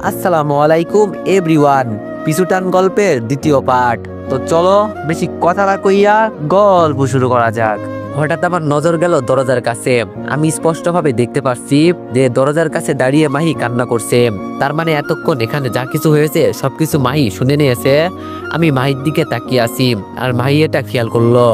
আসসালামু আলাইকুম এভরিওয়ান। পিছুটান গল্পের দ্বিতীয় পার্ট। তো চলো বেশি কথা না কইয়া গল্প শুরু করা যাক। হঠাৎ আমার নজর গেল দরজার কাছে। আমি স্পষ্টভাবে দেখতে পাচ্ছি যে দরজার কাছে দাঁড়িয়ে মাহি কান্না করছে। তার মানে এতক্ষণ এখানে যা কিছু হয়েছে সবকিছু মাহি শুনে নিয়েছে। আমি মাহির দিকে তাকিয়ে আছি আর মাহি এটা খেয়াল করলো।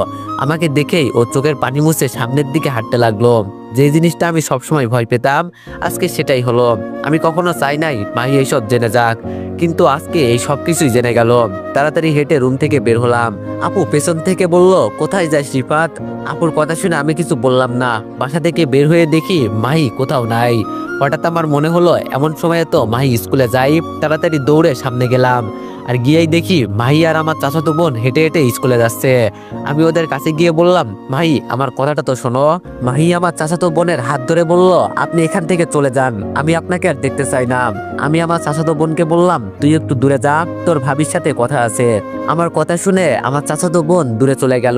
আমাকে দেখেই ও চোখের পানি মুছে সামনের দিকে হাঁটতে লাগলো। যে জিনিসটা আমি সবসময় ভয় পেতাম আজকে সেটাই হলো। আমি কখনো চাই নাই মাহি এইসব জেনে যাক, কিন্তু আজকে এই সব কিছুই জেনে গেল। তাড়াতাড়ি হেঁটে রুম থেকে বের হলাম। আপু পেছন থেকে বলল, কোথায় যাস রিফাত? আপুর কথা শুনে আমি কিছু বললাম না। বাসা থেকে বের হয়ে দেখি মাহি কোথাও নাই। হঠাৎ আমার মনে হলো এমন সময়ে তো মাহি স্কুলে যাই। তাড়াতাড়ি দৌড়ে সামনে গেলাম আর গিয়েই দেখি মাহি আর আমার চাচাতো বোন হেঁটে হেঁটে স্কুলে যাচ্ছে। আমি ওদের কাছে গিয়ে বললাম, মাহি আমার কথাটা তো শোনো। মাহি আমার চাচাতো বোনের হাত ধরে বলল, আপনি এখান থেকে চলে যান, আমি আপনাকে আর দেখতে চাই না। আমি আমার চাচাতো বোনকে বললাম, তুই একটু দূরে যা, তোর ভাবির সাথে কথা আছে। আমার কথা শুনে আমার চাচাতো বোন দূরে চলে গেল।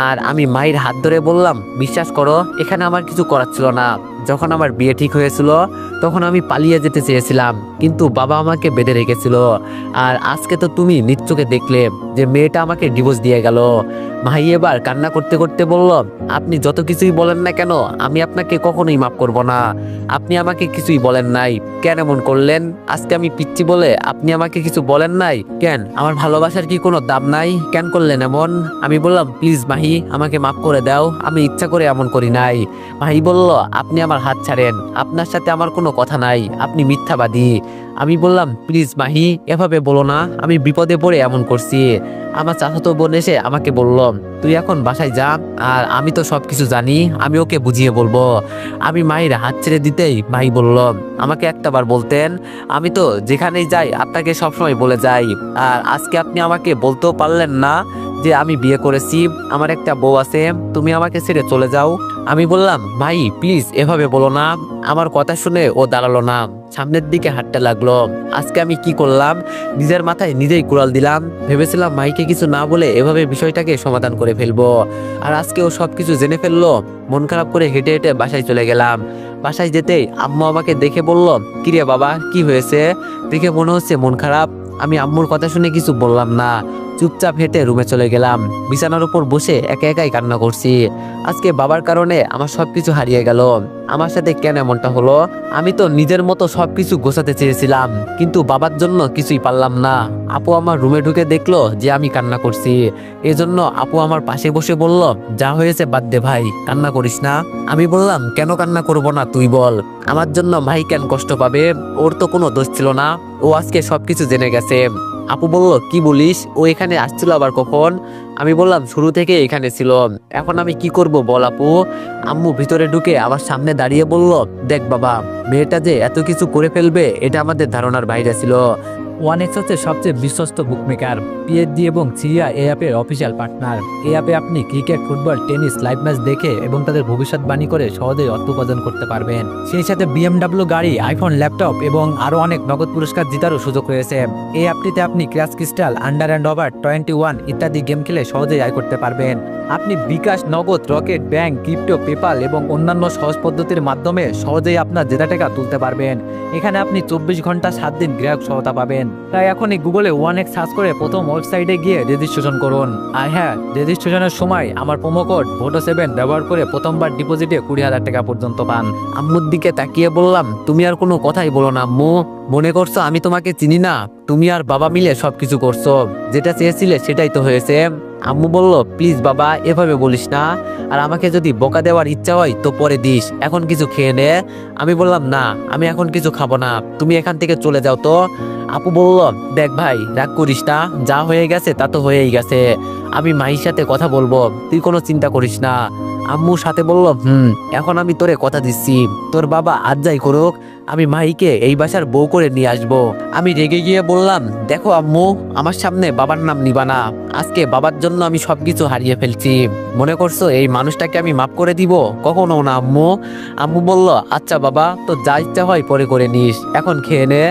আর আমি মাহির হাত ধরে বললাম, বিশ্বাস করো এখানে আমার কিছু করার ছিল না। যখন আমার বিয়ে ঠিক হয়েছিল তখন আমি পালিয়ে যেতে চেয়েছিলাম, কিন্তু বাবা আমাকে বেঁধে রেখেছিল। আর আজকে তো তুমি নিজ চোখে দেখলে যে মেয়েটা আমাকে ডিভোর্স দিয়ে গেল। মাহি এবার কান্না করতে করতে বলল, আপনি যত কিছুই বলেন না কেন আমি আপনাকে কখনোই মাফ করব না। আপনি আমাকে কিছুই বলেন নাই, কেন এমন করলেন? আজকে আমি পিচ্ছি বলে আপনি আমাকে কিছু বলেন নাই কেন? আমার ভালোবাসার কি কোনো দাম নাই? কেন করলেন এমন? আমি বললাম, প্লিজ মাহি আমাকে মাফ করে দাও, আমি ইচ্ছা করে এমন করি নাই। মাহি বলল, আপনি আমার হাত ছাড়েন, আপনার সাথে আমার কোনো কথা নাই, আপনি মিথ্যাবাদী। আমি বললাম, প্লিজ মাহি এভাবে বলো না, আমি বিপদে পড়ে এমন করছি। আমার চাচাতো বোন এসে আমাকে বলল, তুই এখন বাসায় যা, আর আমি তো সবকিছু জানি, আমি ওকে বুঝিয়ে বলবো। আমি মাহির হাত ছেড়ে দিতেই মাহি বলল, আমাকে একটাবার বলতেন, আমি তো যেখানেই যাই আপনাকে সবসময় বলে যাই। আর আজকে আপনি আমাকে বলতেও পারলেন না যে আমি বিয়ে করেছি, আমার একটা বউ আছে, তুমি আমাকে ছেড়ে চলে যাও। আমি বললাম, ভাই প্লিজ এভাবে বলো না। আমার কথা শুনে ও দাঁড়ালো না, সামনের দিকে হাঁটতে লাগলো। আজকে আমি কি করলাম? নিজের মাথায় নিজেই কুড়াল দিলাম। ভেবেছিলাম মাইকে কিছু না বলে এভাবে বিষয়টাকে সমাধান করে ফেলবো, আর আজকে ও সবকিছু জেনে ফেললো। মন খারাপ করে হেঁটে হেঁটে বাসায় চলে গেলাম। বাসায় যেতেই আম্মু আমাকে দেখে বলল, কিরে বাবা কি হয়েছে? দেখে মনে হচ্ছে মন খারাপ। আমি আম্মুর কথা শুনে কিছু বললাম না, চুপচাপ হেঁটে রুমে চলে গেলাম। বিছানার উপর বসে একা একাই কান্না করছি। আজকে বাবার কারণে আমার সবকিছু হারিয়ে গেল। আমার সাথে কেন এমনটা হলো? আমি তো নিজের মতো সবকিছু গোছাতে চেয়েছিলাম, কিন্তু বাবার জন্য কিছুই পারলাম না। আপু আমার রুমে ঢুকে দেখলো যে আমি কান্না করছি। এজন্য আপু আমার পাশে বসে বলল, যা হয়েছে বাদ দে ভাই, কান্না করিস না। আমি বললাম, কেন কান্না করব না তুই বল? আমার জন্য ভাই কেন কষ্ট পাবে? ওর তো কোনো দোষ ছিল না, ও আজকে সবকিছু জেনে গেছে। আপু বলল, কি বলিস? ও এখানে আসছিল আবার কখন? আমি বললাম, শুরু থেকে এখানে ছিল। এখন আমি কি করব বল আপু? আম্মু ভিতরে ঢুকে আমার সামনে দাঁড়িয়ে বলল, দেখ বাবা, মেয়েটা যে এত কিছু করে ফেলবে এটা আমাদের ধারণার বাইরে ছিল। ওয়ানেক্স হচ্ছে সবচেয়ে বিশ্বস্ত বুকমেকার। পিএসডি এবং সিরিয়া এই অ্যাপের অফিসিয়াল পার্টনার। এই অ্যাপে আপনি cricket, football, tennis live match দেখে এবং তাদের ভবিষ্যৎবাণী করে সহজেই অর্থ উপার্জন করতে পারবেন। সেই সাথে বিএমডাব্লিউ গাড়ি, আইফোন, ল্যাপটপ এবং আরও অনেক নগদ পুরস্কার জেতারও সুযোগ রয়েছে। এই অ্যাপটিতে আপনি crash crystal, under and over 21 ইত্যাদি গেম খেলে সহজেই আয় করতে পারবেন। আপনি বিকাশ, নগদ, রকেট, ব্যাংক, ক্রিপ্টো, পেপাল এবং অন্যান্য সহজ পদ্ধতির মাধ্যমে সহজেই আপনার জেতা টাকা তুলতে পারবেন। এখানে আপনি 24 ঘন্টা 7 দিন গ্রাহক সহায়তা পাবেন। তাই এখনই গুগলে ওয়ানেক্স সার্চ করে প্রথম ওয়েবসাইটে গিয়ে রেজিস্ট্রেশন করুন। আর হ্যাঁ, রেজিস্ট্রেশনের সময় আমার প্রোমো কোড VOTO7 ব্যবহার করে প্রথমবার ডিপোজিটে 20,000 টাকা পর্যন্ত পান। আম্মুর দিকে তাকিয়ে বললাম, তুমি আর কোনো কথাই বলো না আম্মু। মনে করছো আমি তোমাকে চিনি না? তুমি আর বাবা মিলে সবকিছু করছো, যেটা চেয়েছিলে সেটাই তো হয়েছে। আম্মু বলল, প্লিজ বাবা এভাবে বলিস না, আর আমাকে যদি বকা দেওয়ার ইচ্ছা হয় তো পরে দিস, এখন কিছু খেয়ে নে। আমি বললাম, না আমি এখন কিছু খাবো না, তুমি এখান থেকে চলে যাও তো। আপু বলল, দেখ ভাই রাগ করিস না, যা হয়ে গেছে তা তো হয়েই গেছে, আমি মাহির সাথে কথা বলবো, তুই কোনো চিন্তা করিস না। আম্মুর সাথে বলল, এখন আমি তোরে কথা দিচ্ছি, তোর বাবা আজ যাই করুক, আমি মাহিকে এই বাসার বউ করে নিয়ে আসবো। আমি রেগে গিয়ে বললাম, দেখো আম্মু, আমার সামনে বাবার নাম নিবা না। আজকে বাবার জন্য আমি সবকিছু হারিয়ে ফেলছি, মনে করছো এই মানুষটাকে আমি মাফ করে দিব? কখনো না আম্মু। আম্মু বলল, আচ্ছা বাবা, তো যা ইচ্ছা হয় পরে করে নিস, এখন খেয়ে নে।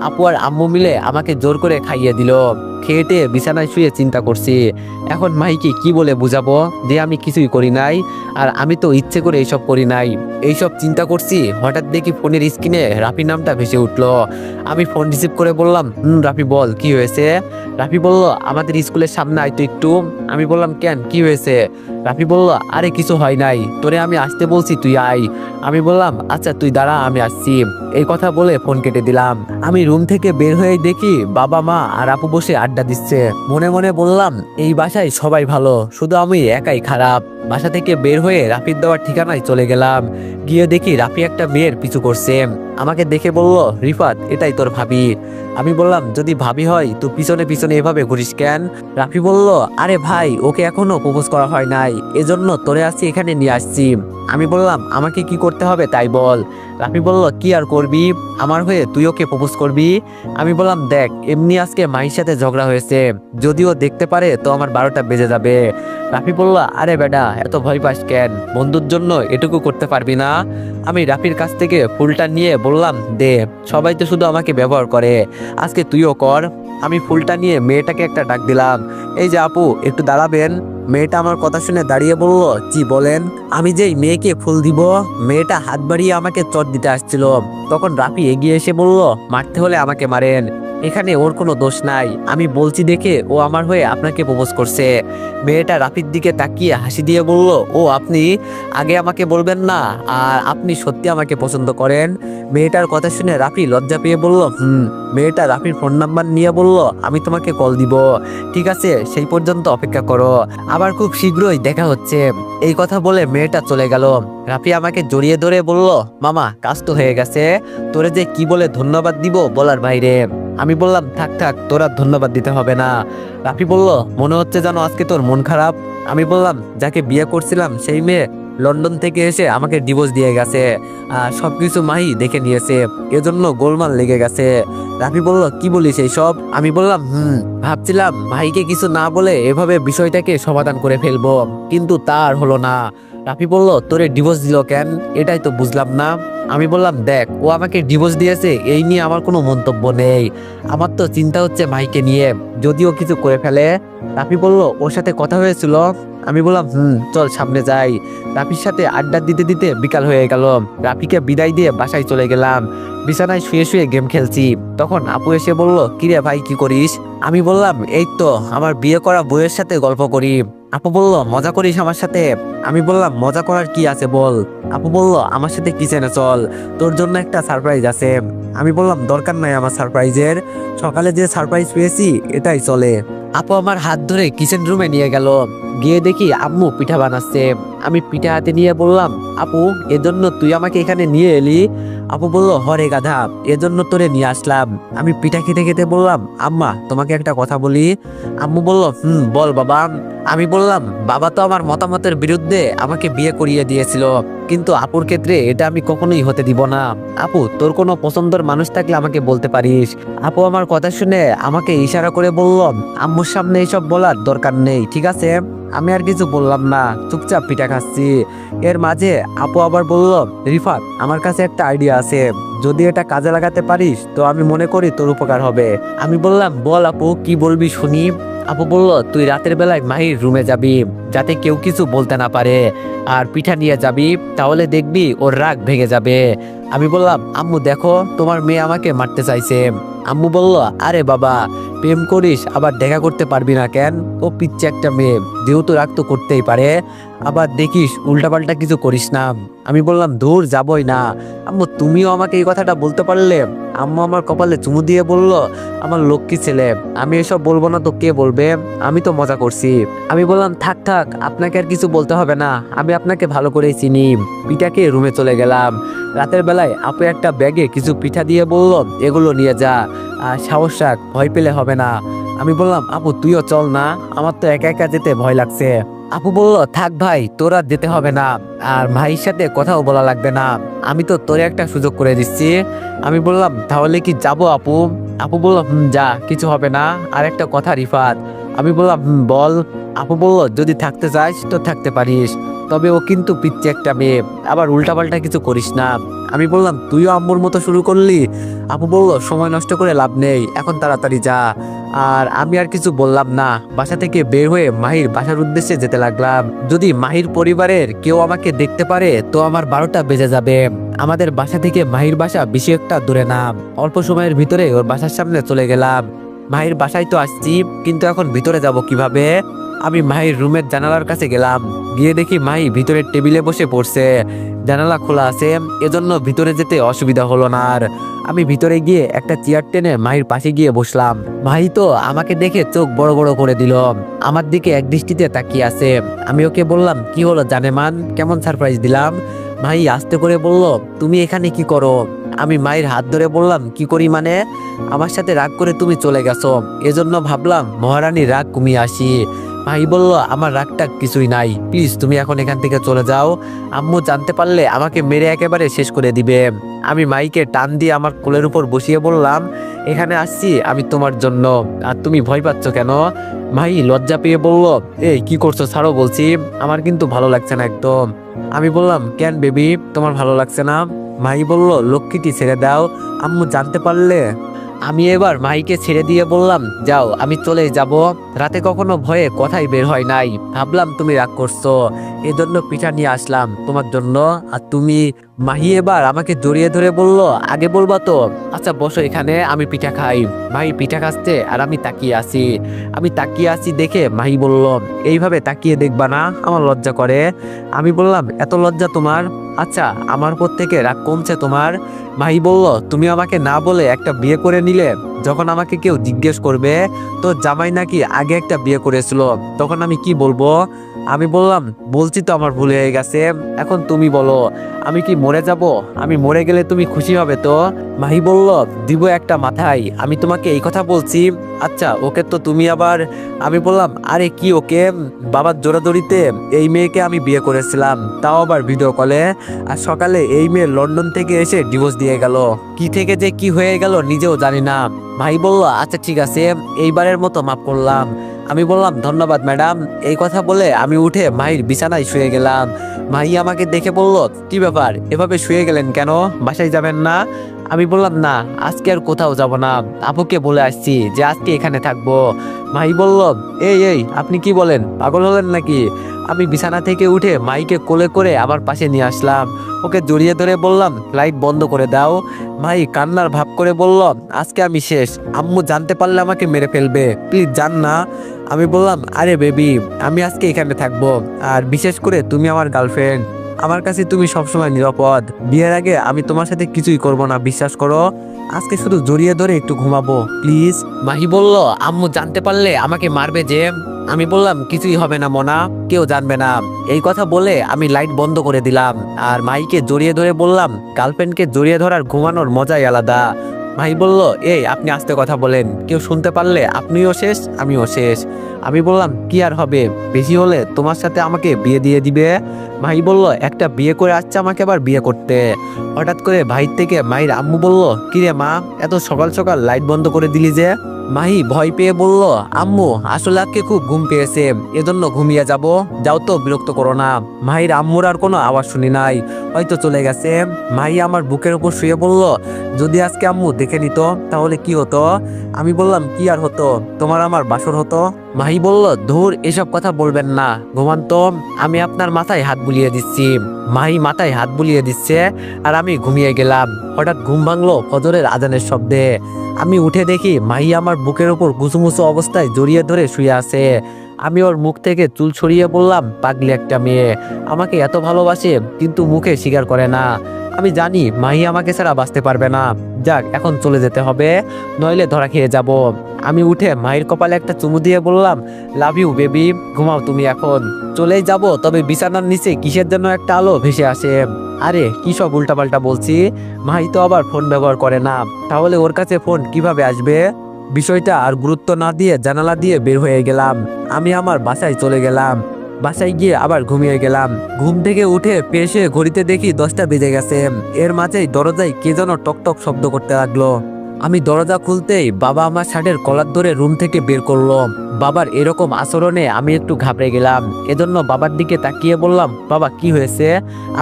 আপু আর আম্মু মিলে আমাকে জোর করে খাইয়ে দিল। খেয়ে বিছানায় শুয়ে চিন্তা করছি এখন মাহিকে কি বলে বুঝাবো যে আমি কিছুই করি নাই, আর আমি তো ইচ্ছে করে এইসব করি নাই। এইসব চিন্তা করছি, হঠাৎ দেখি ফোনের স্ক্রিনে রাফি নামটা ভেসে উঠলো। আমি ফোন রিসিভ করে বললাম, রাফি বল কি হয়েছে। রাফি বলল, আমাদের স্কুলের সামনে আয় তো একটু। আমি বললাম, কেন কি হয়েছে। রাফি বলল, আরে কিছু হয় নাই, তোরে আমি আসতে বলছি তুই আয়। আমি বললাম, আচ্ছা তুই দাঁড়া আমি আসছি। এই কথা বলে ফোন কেটে দিলাম। আমি রুম থেকে বের হয়ে দেখি বাবা মা আর আপু বসে আড্ডা দিচ্ছে। মনে মনে বললাম, এই বাসায় সবাই ভালো, শুধু আমি একাই খারাপ। বাসা থেকে বের হয়ে রাফির দেওয়ার ঠিকানায় চলে গেলাম। গিয়ে দেখি রাফি একটা মেয়ের পিছু করছে। আমাকে দেখে বলল, রিফাত এটাই তোর ভাবি। আমি বললাম, যদি ভাবি হয় তো পিছনে পিছনে এভাবে ঘুরিস কেন। রাফি বলল, আরে ভাই ওকে এখনো প্রপোজ করা হয় নাই, এজন্য তোরে আসছি এখানে নিয়ে আসছি। আমি বললাম, আমাকে কি করতে হবে তাই বল। রাফি বলল, কি আর করবি, আমার হয়ে তুই ওকে প্রপোজ করবি। আমি বললাম, দেখ এমনি আজকে মাহির সাথে ঝগড়া হয়েছে, যদিও দেখতে পারে তো আমার 12টা বেজে যাবে। রাফি বলল, আরে বেটা এত ভয় পাস কেন, বন্ধুর জন্য এটুকু করতে পারবি না। আমি রাফির কাছ থেকে ফুলটা নিয়ে বললাম, দে, সবাই তো শুধু আমাকে ব্যবহার করে, আজকে তুইও কর। আমি ফুলটা নিয়ে মেয়েটাকে একটা ডাক দিলাম, এই যে আপু একটু দাঁড়াবেন। মেয়েটা আমার কথা শুনে দাঁড়িয়ে বলল, জি বলেন। আমি যেই মেয়েকে ফুল দিব, মেয়েটা হাত বাড়িয়ে আমাকে চট দিতে আসছিল। তখন রাফি এগিয়ে এসে বলল, মারতে হলে আমাকে মারেন, এখানে ওর কোনো দোষ নাই, আমি বলছি দেখে ও আমার হয়ে আপনাকে প্রপোজ করছে। মেয়েটা রাফির দিকে তাকিয়ে হাসি দিয়ে বলল, ও আপনি আগে আমাকে বলবেন না, আর আপনি সত্যি আমাকে পছন্দ করেন। মেয়েটার কথা শুনে রাফি লজ্জা পেয়ে বলল, মেয়েটা রাফির ফোন নাম্বার নিয়ে বলল, আমি তোমাকে কল দিব, ঠিক আছে সেই পর্যন্ত অপেক্ষা করো, আবার খুব শীঘ্রই দেখা হচ্ছে। এই কথা বলে মেয়েটা চলে গেল। রাফি আমাকে জড়িয়ে ধরে বলল, মামা কাজ তো হয়ে গেছে, তোরে যে কি বলে ধন্যবাদ দিব বলার বাইরে। আমি বললাম, থাক থাক তোর আর ধন্যবাদ দিতে হবে না। রাফি বলল, মনে হচ্ছে জানো আজকে তোর মন খারাপ। আমি বললাম, যাকে বিয়ে করছিলাম সেই মেয়ে লন্ডন থেকে এসে আমাকে ডিভোর্স দিয়ে গেছে, সবকিছু মাহি দেখে নিয়েছে, এজন্য গোলমাল লেগে গেছে। রাফি বলল, কি বলিস এইসব। আমি বললাম, ভাবছিলাম ভাইকে কিছু না বলে এভাবে বিষয়টাকে সমাধান করে ফেলবো, কিন্তু তার হলো না। রাফি বলল, তোরে ডিভোর্স দিল কেন, এটাই তো বুঝলাম না। আমি বললাম, দেখ ও আমাকে ডিভোর্স দিয়েছে এই নিয়ে আমার কোনো মন্তব্য নেই, আমার তো চিন্তা হচ্ছে মাইকে নিয়ে, যদিও কিছু করে ফেলে। রাফি বলল, ওর সাথে কথা হয়েছিল। আমি বললাম, চল সামনে যাই। রাফির সাথে আড্ডা দিতে দিতে বিকাল হয়ে গেল। রাফিকে বিদায় দিয়ে বাসায় চলে গেলাম। বিছানায় শুয়ে শুয়ে গেম খেলছি, তখন আপু এসে বলল, কিরে ভাই কি করিস। আমি বললাম, এই তো আমার বিয়ে করা বউয়ের সাথে গল্প করি। আপু বলল, মজা করিস আমার সাথে। আমি বললাম, মজা করার কি আছে বল। আপু বলল, আমার সাথে কিচেনে চল, তোর জন্য একটা সারপ্রাইজ আছে। আমি বললাম, দরকার নাই আমার সারপ্রাইজের, সকালে যে সারপ্রাইজ পেয়েছি এটাই চলে। আপু আমার হাত ধরে কিচেন রুমে নিয়ে গেল। গিয়ে দেখি আম্মু পিঠা বানাচ্ছে। আমি পিঠা হাতে নিয়ে বললাম, আপু এজন্য তুই আমাকে এখানে নিয়ে এলি। আপু বলল, হরে গাধা, এজন্য তোরে নিয়ে আসলাম। আমি পিঠা খেতে খেতে বললাম, আম্মা তোমাকে একটা কথা বলি। আম্মু বলল, বল বাবা। আমি বললাম, বাবা তো আমার মতামতের বিরুদ্ধে আমাকে বিয়ে করিয়ে দিয়েছিল, কিন্তু আপুর ক্ষেত্রে এটা আমি কখনোই হতে দিব না। আপু তোর কোনো পছন্দের মানুষ থাকলে আমাকে বলতে পারিস। আপু আমার কথা শুনে আমাকে ইশারা করে বলল, আম্মুর সামনে এইসব বলার দরকার নেই, ঠিক আছে। আমি আর কিছু বললাম না, চুপচাপ পিঠা খাচ্ছি। এর মাঝে আপু আবার বলল, রিফাত আমার কাছে একটা আইডিয়া আছে, যদি এটা কাজে লাগাতে পারিস তো আমি মনে করি তোর উপকার হবে। আমি বললাম, বল আপু কি বলবি শুনি। আপু বলল, তুই রাতের বেলায় মাহির রুমে যাবি, যাতে কেউ কিছু বলতে না পারে, আর পিঠা নিয়ে যাবি, তাহলে দেখবি ওর রাগ ভেঙে যাবে। আমি বললাম, আম্মু দেখো তোমার মেয়ে আমাকে মারতে চাইছে। আম্মু বলল, আরে বাবা প্রেম করিস আবার দেখা করতে পারবি না কেন, ও পিচ্ছে একটা মেয়ে, যেহেতু রাগ তো করতেই পারে, আবার দেখিস উল্টাপাল্টা কিছু করিস না। আমি বললাম, দূর যাবই না। আম্মু তুমিও আমাকে এই কথাটা বলতে পারলে। আম্মু আমার কপালে চুমু দিয়ে বলল, আমার লক্ষ্মী ছেলে, আমি এসব বলবো না তো কে বলবে, আমি তো মজা করছি। আমি বললাম, থাক থাক আপনাকে আর কিছু বলতে হবে না, আমি আপনাকে ভালো করেই চিনি। পিঠাকে রুমে চলে গেলাম। রাতের বেলায় আপু একটা ব্যাগে কিছু পিঠা দিয়ে বলল, এগুলো নিয়ে যা, আর সাহস রাখ, ভয় পেলে হবে না। আমি বললাম, আপু তুইও চল না, আমার তো একা একা যেতে ভয় লাগছে। আপু বলল, থাক ভাই তোর আর যেতে হবে না, আর ভাইয়ের সাথে কথাও বলা লাগবে না, আমি তো তোরে একটা সুযোগ করে দিচ্ছি। আমি বললাম, তাহলে কি যাব আপু। আপু বলল, যা, কিছু হবে না। আর একটা কথা রিফাত। আমি বললাম, বল। আপু বলল, যদি থাকতে চাস তো থাকতে পারিস, তবে ও কিন্তু পিচ্ছে একটা মেয়ে, আবার উল্টাপাল্টা কিছু করিস না। আমি বললাম তুইও আম্মুর মতো শুরু করলি? আপু বলল সময় নষ্ট করে লাভ নেই, এখন তাড়াতাড়ি যা। আর আমি আর কিছু বললাম না, বাসা থেকে বের হয়ে মাহির বাসার উদ্দেশ্যে যেতে লাগলাম। যদি মাহির পরিবারের কেউ আমাকে দেখতে পারে তো আমার 12টা বেজে যাবে। আমাদের বাসা থেকে মাহির বাসা বেশি একটা দূরে না, অল্প সময়ের ভিতরে ওর বাসার সামনে চলে গেলাম। মাহির বাসায় তো আসছি, কিন্তু এখন ভিতরে যাব কিভাবে? আমি মাহির রুমের জানালার কাছে গেলাম, গিয়ে দেখি মাহি ভিতরের টেবিলে বসে পড়ছে, জানালা খোলা আছে, এজন্য ভিতরে যেতে অসুবিধা হলো না আর। আমি ভিতরে গিয়ে একটা চেয়ার টেনে মাহির পাশে গিয়ে বসলাম। মাহি তো আমাকে দেখে চোখ বড় বড় করে দিল, আমার দিকে এক দৃষ্টিতে তাকিয়ে আছে। আমি ওকে বললাম কি হলো জানেমান, কেমন সারপ্রাইজ দিলাম? মাহি আস্তে করে বলল তুমি এখানে কি করো? আমি মায়ের হাত ধরে বললাম কি করি মানে? আমার সাথে রাগ করে তুমি চলে গেছো, এজন্য ভাবলাম মহারানীর রাগ কমিয়ে আসি। ভাই বলল আমার রাগটা কিছুই নাই, প্লিজ তুমি এখন এখান থেকে চলে যাও, আম্মু জানতে পারলে আমাকে মেরে একেবারে শেষ করে দিবে। আমি মাইকে টান দিয়ে আমার কোলের উপর বসিয়ে বললাম এখানে আসছি আমি তোমার জন্য, আর তুমি ভয় পাচ্ছ কেন? ভাই লজ্জা পেয়ে বলল এই কি করছো, ছাড়ো বলছি, আমার কিন্তু ভালো লাগছে না একদম। আমি বললাম কেন বেবি, তোমার ভালো লাগছে না? মাই বলল লক্ষ্মীটি ছেড়ে দাও, আম্মু জানতে পারলে। আমি এবার মাইকে ছেড়ে দিয়ে বললাম যাও, আমি চলে যাব। রাতে কখনো ভয়ে কথাই বের হয় নাই, ভাবলাম তুমি রাগ করছো, এজন্য পিঠা নিয়ে আসলাম তোমার জন্য। আর তুমি? মাহি এবার আমাকে জড়িয়ে ধরে বলল আগে বলবা তো। আচ্ছা বসো এখানে, আমি পিঠা খাই। ভাই পিঠা খাচ্ছে আর আমি তাকিয়ে আছি। আমি তাকিয়ে আছি দেখে মাহি বলল এইভাবে তাকিয়ে দেখবা না, আমার লজ্জা করে। আমি বললাম এত লজ্জা তোমার? আচ্ছা আমার উপর থেকে রাগ কমছে তোমার? ভাই বলল তুমি আমাকে না বলে একটা বিয়ে করে নিলে, যখন আমাকে কেউ জিজ্ঞেস করবে তো জামাই নাকি আগে একটা বিয়ে করেছিল, তখন আমি কি বলবো? আমি বললাম বলছি তো আমার ভুল হয়ে গেছে, এখন তুমি বলো আমি কি মরে যাব? আমি মরে গেলে তুমি খুশি হবে তো? মাহি বলল দিব একটা মাথায়, আমি তোমাকে এই কথা বলছি। আচ্ছা ওকে তো তুমি আবার। আমি বললাম আরে কি ওকে, বাবার জোরাজোরিতে এই মেয়েকে আমি বিয়ে করেছিলাম, তাও আবার ভিডিও কলে। আর সকালে এই মেয়ে লন্ডন থেকে এসে ডিভোর্স দিয়ে গেল, কি থেকে যে কি হয়ে গেল নিজেও জানি না। ভাই বলল আচ্ছা ঠিক আছে, এইবারের মতো মাফ করলাম। আমি বললাম ধন্যবাদ ম্যাডাম। এই কথা বলে আমি উঠে মাহির বিছানায় শুয়ে গেলাম। মাহি আমাকে দেখে বলল কি ব্যাপার, এভাবে শুয়ে গেলেন কেন, বাসায় যাবেন না? আমি বললাম না, আজকে আর কোথাও যাব না, আপুকে বলে আসছি যে আজকে এখানে থাকবো। মাহি বলল এই এই আপনি কি বলেন, পাগল হলেন নাকি? আমি বিছানা থেকে উঠে মাইকে কোলে করে আবার পাশে নিয়ে আসলাম, ওকে জড়িয়ে ধরে বললাম লাইট বন্ধ করে দাও। মাই কান্নার ভাব করে বলল আজকে আমি শেষ, আম্মু জানতে পারলে আমাকে মেরে ফেলবে, প্লিজ যান না। আমি বললাম আরে বেবি আমি আজকে এখানে থাকবো, আর বিশেষ করে তুমি আমার গার্লফ্রেন্ড, আমার কাছে তুমি সবসময় নিরাপদ, বিয়ের আগে আমি তোমার সাথে কিছুই করব না, বিশ্বাস করো। আজকে শুধু জড়িয়ে ধরে একটু ঘুমাবো প্লিজ। মাহি বলল আম্মু জানতে পারলে আমাকে মারবে যে। আমি বললাম কিছুই হবে না মোনা, কেউ জানবে না। এই কথা বলে আমি লাইট বন্ধ করে দিলাম, আর মাইকে জড়িয়ে ধরে বললাম গার্লফ্রেন্ডকে জড়িয়ে ধরার ঘুমানোর মজাই আলাদা। ভাই বলল এই আপনি আস্তে কথা বলেন, কেউ শুনতে পারলে আপনিও শেষ আমিও শেষ। আমি বললাম কি আর হবে, বেশি হলে তোমার সাথে আমাকে বিয়ে দিয়ে দিবে। ভাই বলল একটা বিয়ে করে আসছে আমাকে আবার বিয়ে করতে। হঠাৎ করে ভাই থেকে মাহির আম্মু বলল কিরে মা, এত সকাল সকাল লাইট বন্ধ করে দিলি যে? মাহি ভয় পেয়ে বলল আম্মু আসলে আজকে খুব ঘুম পেয়েছে, এজন্য ঘুমিয়ে যাব, যাও তো বিরক্ত করো না। মাহির আম্মুর আর কোনো আওয়াজ শুনি নাই, হয়তো চলে গেছে। মাহি আমার বুকের উপর শুয়ে বলল যদি আজকে আম্মু দেখে নিত তাহলে কি হতো? আমি বললাম কি আর হতো, তোমার আমার বাসর হতো। মাহি বলল ধুর এসব কথা বলবেন না, ঘুমান তো, আমি আপনার মাথায় হাত বুলিয়ে দিচ্ছি। মাহি মাথায় হাত বুলিয়ে দিচ্ছে আর আমি ঘুমিয়ে গেলাম। হঠাৎ ঘুম ভাঙলো ফজরের আজানের শব্দে। আমি উঠে দেখি মাহি আমার বুকের উপর গুছুমুছু অবস্থায় জড়িয়ে ধরে শুয়ে আছে। আমি ওর মুখ থেকে চুল ছড়িয়ে বললাম পাগলি একটা মেয়ে, আমাকে এত ভালোবাসে কিন্তু মুখে স্বীকার করে না। আমি জানি মাহি আমাকে ছাড়া বাঁচতে পারবে না, যাক এখন চলে যেতে হবে, নইলে ধরা খেয়ে যাব। আমি উঠে মাহির কপালে একটা চুমু দিয়ে বললাম লাভ ইউ বেবি, ঘুমাও তুমি এখন। চলেই যাব, তবে বিছানার নিচে কিসের জন্য একটা আলো ভেসে আসে। আরে কি সব উল্টাপাল্টা বলছি, মাহি তো আবার ফোন ব্যবহার করে না, তাহলে ওর কাছে ফোন কিভাবে আসবে? বিষয়টা আর গুরুত্ব না দিয়ে জানালা দিয়ে বের হয়ে গেলাম। আমি আমার বাসায় চলে গেলাম। বাসায় গিয়ে আবার ঘুমিয়ে গেলাম। ঘুম থেকে উঠে পেশে ঘড়িতে দেখি 10টা বেজে গেছে। এর মাঝেই দরজায় কে যেন টকটক শব্দ করতে লাগলো। আমি দরজা খুলতেই বাবা আমার শার্টের কলার ধরে রুম থেকে বের করলো। বাবার এরকম আচরণে আমি একটু ঘাবড়ে গেলাম। এজন্য বাবার দিকে তাকিয়ে বললাম, বাবা কি হয়েছে?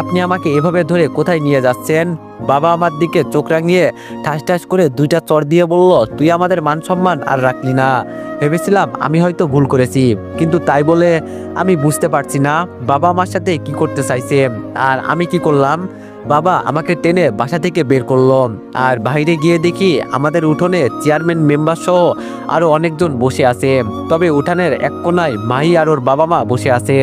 আপনি আমাকে এভাবে ধরে কোথায় নিয়ে যাচ্ছেন? বাবা আমার দিকে চোখ রাঙিয়ে ঠাস ঠাস করে দুইটা চড় দিয়ে বলল, তুই আমাদের মান সম্মান আর রাখলি না। ভেবেছিলাম আমি হয়তো ভুল করেছি, কিন্তু তাই বলে আমি বুঝতে পারছি না বাবা আমার সাথে কি করতে চাইছে আর আমি কি করলাম। বাবা আমাকে টেনে বাসা থেকে বের করলো, আর বাইরে গিয়ে দেখি আমাদের উঠোনে চেয়ারম্যান মেম্বার সহ আরো অনেকজন বসে আছে। তবে উঠানের এক কোনায় মাহি আর ওর বাবা মা বসে আছে।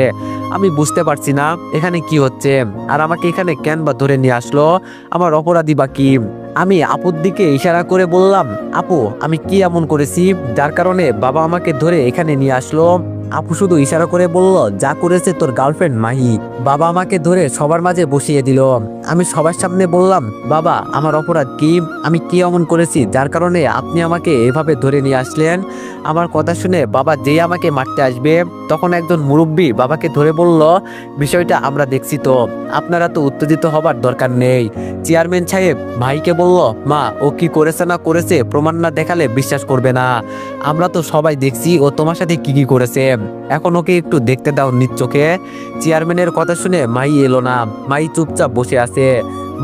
আমি বুঝতে পারছি না এখানে কি হচ্ছে, আর আমাকে এখানে কেন বা ধরে নিয়ে আসলো? আমার অপরাধী বা কি? আমি আপুর দিকে ইশারা করে বললাম, আপু আমি কি এমন করেছি যার কারণে বাবা আমাকে ধরে এখানে নিয়ে আসলো? আপু শুধু ইশারা করে বলল, যা করেছে তোর গার্লফ্রেন্ড মাহি। বাবা আমাকে ধরে সবার মাঝে বসিয়ে দিল। আমি সবার সামনে বললাম, বাবা আমার অপরাধ কি? আমি কি এমন করেছি যার কারণে আপনি আমাকে এভাবে ধরে নিয়ে আসলেন? আমার কথা শুনে বাবা যেই আমাকে মারতে আসবে তখন একজন মুরব্বী বাবাকে ধরে বলল, বিষয়টা আমরা দেখছি তো, আপনারা তো উত্তেজিত হবার দরকার নেই। চেয়ারম্যান সাহেব ভাইকে বলল, মা ও কি করেছে না করেছে প্রমাণ না দেখালে বিশ্বাস করবে না। আমরা তো সবাই দেখছি ও তোমার সাথে কি কি করেছে, এখন ওকে একটু দেখতে দাও নিজ চোখে। চেয়ারম্যানের কথা শুনে মাই এলো না, মাই চুপচাপ বসে আছে।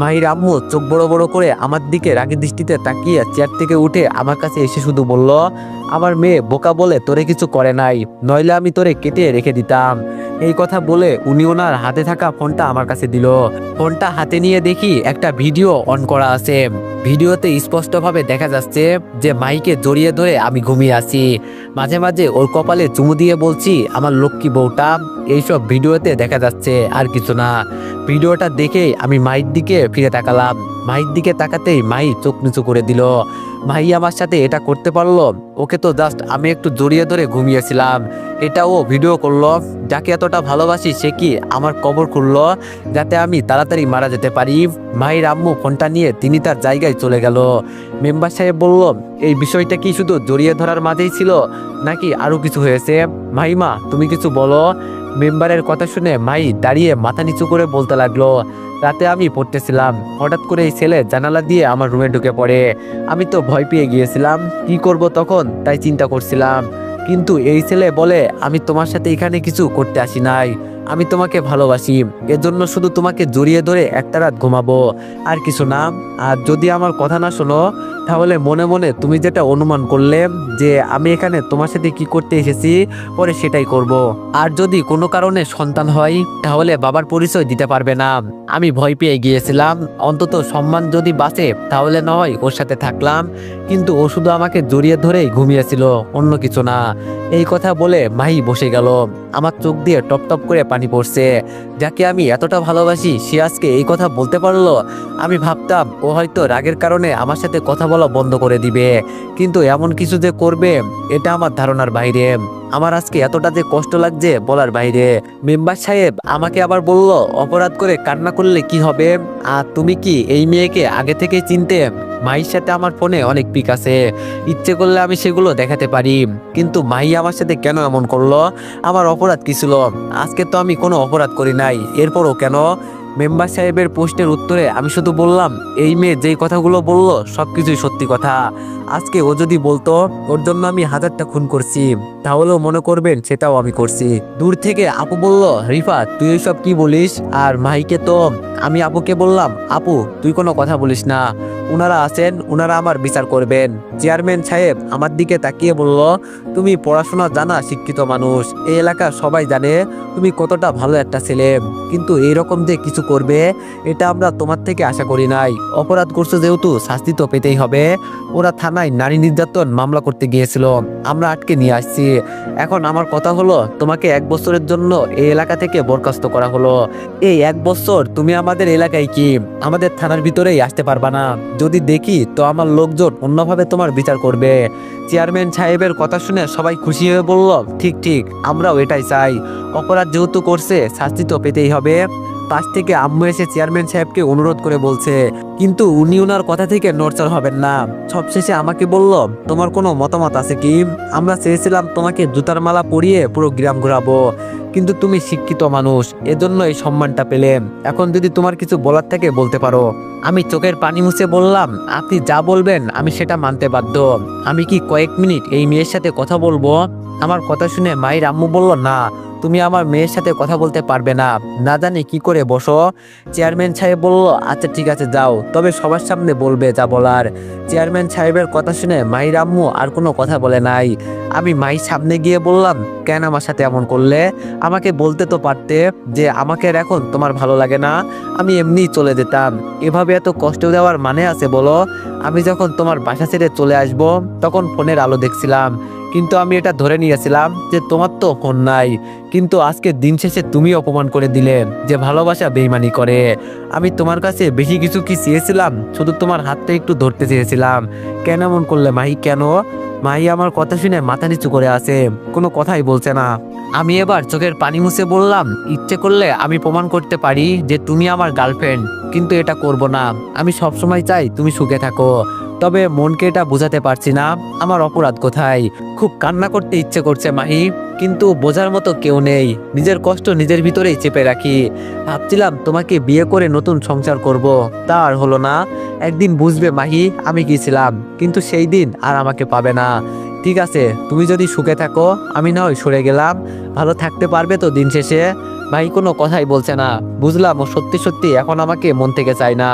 মাহির আম্মু চোখ বড় বড় করে আমার দিকে রাগের দৃষ্টিতে তাকিয়ে চেয়ার থেকে উঠে আমার কাছে এসে শুধু বলল, আমার মেয়ে বোকা বলে তোরে কিছু করে নাই, নইলে আমি তোরে কেটে রেখে দিতাম। এই কথা বলে উনি ওনার হাতে থাকা ফোনটা আমার কাছে দিল। ফোনটা হাতে নিয়ে দেখি একটা ভিডিও অন করা আছে। ভিডিওতে স্পষ্টভাবে দেখা যাচ্ছে যে মাইকে জড়িয়ে ধরে আমি ঘুমিয়ে আছি। মাঝে মাঝে ওর কপালে চুমু দিয়ে বলছি, আমার লক্ষ্মী বউটা। এইসব ভিডিওতে দেখা যাচ্ছে, আর কিছু না। ভিডিওটা দেখে আমি মাইর দিকে ফিরে তাকালাম। মাইর দিকে তাকাতেই মাই চোখ নিচু করে দিল। মাই আমার সাথে এটা করতে পারলো? ওকে তো জাস্ট আমি একটু জড়িয়ে ধরে ঘুমিয়েছিলাম, এটা ও ভিডিও করলো। যাকে এতটা ভালোবাসি সে কি আমার কবর খুললো যাতে আমি তাড়াতাড়ি মারা যেতে পারি? মায়ের আম্মু ফোনটা নিয়ে তিনি তার জায়গায় চলে গেল। মেম্বার সাহেব বলল, এই বিষয়টা কি শুধু জড়িয়ে ধরার মাঝেই ছিল নাকি আরো কিছু হয়েছে? মাইমা তুমি কিছু বলো। মেম্বারের কথা শুনে মাই দাঁড়িয়ে মাথা নিচু করে বলতে লাগলো, রাতে আমি পড়তেছিলাম, হঠাৎ করে এই ছেলে জানালা দিয়ে আমার রুমে ঢুকে পড়ে। আমি তো ভয় পেয়ে গিয়েছিলাম, কি করব তখন তাই চিন্তা করছিলাম। কিন্তু এই ছেলে বলে, আমি তোমার সাথে এখানে কিছু করতে আসি নাই, আমি তোমাকে ভালোবাসি, এজন্য শুধু তোমাকে জড়িয়ে ধরে একটা রাত ঘুমাবো, আর কিছু না। আর যদি আমার কথা না শোনো তাহলে মনে মনে তুমি যেটা অনুমান করলে যে আমি এখানে তোমার সাথে কি করতে এসেছি, পরে সেটাই করব। আর যদি কোনো কারণে সন্তান হয় তাহলে বাবার পরিচয় দিতে পারবে না। আমি ভয় পেয়ে গিয়েছিলাম, অন্তত সম্মান যদি বাঁচে তাহলে নয় ওর সাথে থাকলাম, কিন্তু ও শুধু আমাকে জড়িয়ে ধরেই ঘুমিয়েছিল, অন্য কিছু না। এই কথা বলে মাহি বসে গেল। আমার চোখ দিয়ে টপ টপ করে পানি পড়ছে। যাকে আমি এতটা ভালোবাসি সে আজকে এই কথা বলতে পারলো। আমি ভাবতাম ও হয়তো রাগের কারণে আমার সাথে কথা বলা বন্ধ করে দিবে, কিন্তু এমন কিছু যে করবে এটা আমার ধারণার বাইরে। আমার আজকে এতটা যে কষ্ট লাগছে বলার বাইরে। মেম্বার সাহেব আমাকে আবার বলল, অপরাধ করে কান্না করলে কি হবে? আর তুমি কি এই মেয়েকে আগে থেকে চিনতে? মাহির সাথে আমার ফোনে অনেক পিক আছে, ইচ্ছে করলে আমি সেগুলো দেখাতে পারি, কিন্তু মাহি আমার সাথে কেন এমন করলো? আমার অপরাধ কি ছিল? আজকে তো আমি কোনো অপরাধ করি নাই, এরপরও কেন? মেম্বার সাহেবের প্রশ্নের উত্তরে আমি শুধু বললাম, এই মেয়ে যেই কথাগুলো বললো সবকিছুই সত্যি কথা। আজকে ও যদি বলতো ওর জন্য আমি 1000টা খুন করছি, তাহলেও মনে করবেন সেটাও আমি করছি। দূর থেকে আপু বলল, রিফা তুই এইসব কি বলিস? আর মাহিকে তো আমি আপুকে বললাম, আপু তুই কোনো কথা বলিস না, উনারা আছেন, উনারা আমার বিচার করবেন। চেয়ারম্যান সাহেব আমার দিকে তাকিয়ে বলল, তুমি পড়াশোনা জানা শিক্ষিত মানুষ, এই এলাকার সবাই জানে তুমি কতটা ভালো একটা ছেলে, কিন্তু এইরকম যে কিছু করবে এটা আমরা তোমার থেকে আশা করি নাই। অপরাধ করছো যেহেতু শাস্তি তো পেতেই হবে। ওরা থানায় নারী নির্যাতন মামলা করতে গিয়েছিল, আমরা আটকে নিয়ে আসছি। এখন আমার কথা হলো, তোমাকে 1 বছরের জন্য এই এলাকা থেকে বরখাস্ত করা হলো। এই 1 বছর তুমি আমাদের এলাকায় কি আমাদের থানার ভিতরেই আসতে পারবা না? যদি দেখি তো আমার লোকজন অন্যভাবে তোমার বিচার করবে। চেয়ারম্যান সাহেবের কথা শুনে সবাই খুশি হয়ে বলল, ঠিক ঠিক, আমরাও এটাই চাই। অপরাধ যেহেতু করছে শাস্তি তো পেতেই হবে। পাশ থেকে আম্মু এসে চেয়ারম্যান সাহেবকে অনুরোধ করে বলছে, কিন্তু উনি ওনার কথা থেকে নড়চড় হবেন না। সবশেষে আমাকে বলল, তোমার কোনো মতামত আছে কি? আমরা চেয়েছিলাম তোমাকে জুতার মালা পরিয়ে পুরো গ্রাম ঘোরাবো, কিন্তু তুমি শিক্ষিত মানুষ, এজন্য এই সম্মানটা পেলে। এখন যদি তোমার কিছু বলার থাকে বলতে পারো। আমি চোখের পানি মুছে বললাম, আপনি যা বলবেন আমি সেটা মানতে বাধ্য। আমি কি কয়েক মিনিট এই মেয়ের সাথে কথা বলবো? আমার কথা শুনে মায়ের আম্মু বলল, না, তুমি আমার মেয়ের সাথে কথা বলতে পারবে না, না জানি কি করে বসো। চেয়ারম্যান সাহেব বলল, আচ্ছা ঠিক আছে যাও, তবে সবার সামনে বলবে যা বলার। চেয়ারম্যান সাহেবের কথা শুনে মায়ের আম্মু আর কোনো কথা বলে নাই। আমি মায়ের সামনে গিয়ে বললাম, কেন আমার সাথে এমন করলে? আমাকে বলতে তো পারতে যে আমাকে আর এখন তোমার ভালো লাগে না, আমি এমনিই চলে যেতাম। এভাবে এত কষ্ট দেওয়ার মানে আছে বলো? আমি যখন তোমার বাসা ছেড়ে চলে আসব তখন ফোনের আলো দেখছিলাম, কিন্তু আমি এটা ধরে নিয়েছিলাম যে তোমার তো ফোন নাই। কিন্তু আজকে দিন শেষে তুমি অপমান করে দিলে যে ভালোবাসা বেইমানি করে। আমি তোমার কাছে বেশি কিছু কি চেয়েছিলাম? শুধু তোমার হাতটা একটু ধরতে চেয়েছিলাম। কেন এমন করলে মাহি, কেন? মাহি আমার কথা শুনে মাথা নিচু করে আছে, কোনো কথাই বলছে না। আমি এবার চোখের পানি মুছে বললাম, ইচ্ছে করলে আমি প্রমাণ করতে পারি যে তুমি আমার গার্লফ্রেন্ড, কিন্তু এটা করব না। আমি সবসময় চাই তুমি সুখে থাকো, তবে মনকে এটা বোঝাতে পারছি না আমার অপরাধ কোথায়। খুব কান্না করতে ইচ্ছে করছে মাহি, কিন্তু বোঝার মতো কেউ নেই। নিজের কষ্ট নিজের ভিতরেই চেপে রাখি। ভাবছিলাম তোমাকে বিয়ে করে নতুন সংসার করব, তা আর হলো না। একদিন বুঝবে মাহি আমি কি ছিলাম, কিন্তু সেই দিন আর আমাকে পাবে না। ঠিক আছে, তুমি যদি সুখে থাকো আমি না হয় সরে গেলাম, ভালো থাকতে পারবে তো দিন শেষে? ভাই কোনো কথাই বলছে না। বুঝলাম ও সত্যি সত্যি এখন আমাকে মন থেকে চায় না।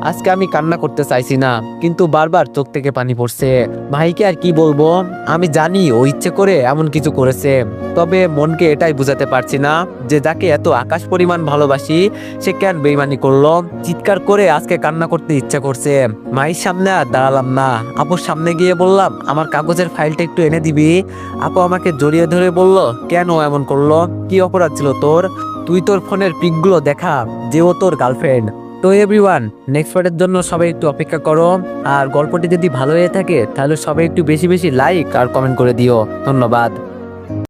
আজকে আমি কান্না করতে চাইছি না, কিন্তু বারবার চোখ থেকে পানি পড়ছে। ভাইকে আর কি বলবো? আমি জানি ও ইচ্ছে করে এমন কিছু করেছে, তবে মনকে এটাই বুঝাতে পারছি না যে যাকে এত আকাশ পরিমাণ ভালোবাসি সে কেন বেইমানি করলো। চিৎকার করে আজকে কান্না করতে ইচ্ছা করছে। মায়ের সামনে আর দাঁড়ালাম না, আপুর সামনে গিয়ে বললাম, আমার কাগজের ফাইলটা একটু এনে দিবি? আপু আমাকে জড়িয়ে ধরে বলল, কেন এমন করলো? কি অপরাধ ছিল তোর? তুই তোর ফোনের পিকগুলো দেখা যে ও তোর গার্লফ্রেন্ড। তো এভরিওয়ান, নেক্সট পার্টের জন্য সবাই একটু অপেক্ষা করো। আর গল্পটি যদি ভালো হয়ে থাকে তাহলে সবাই একটু বেশি বেশি লাইক আর কমেন্ট করে দিও। ধন্যবাদ।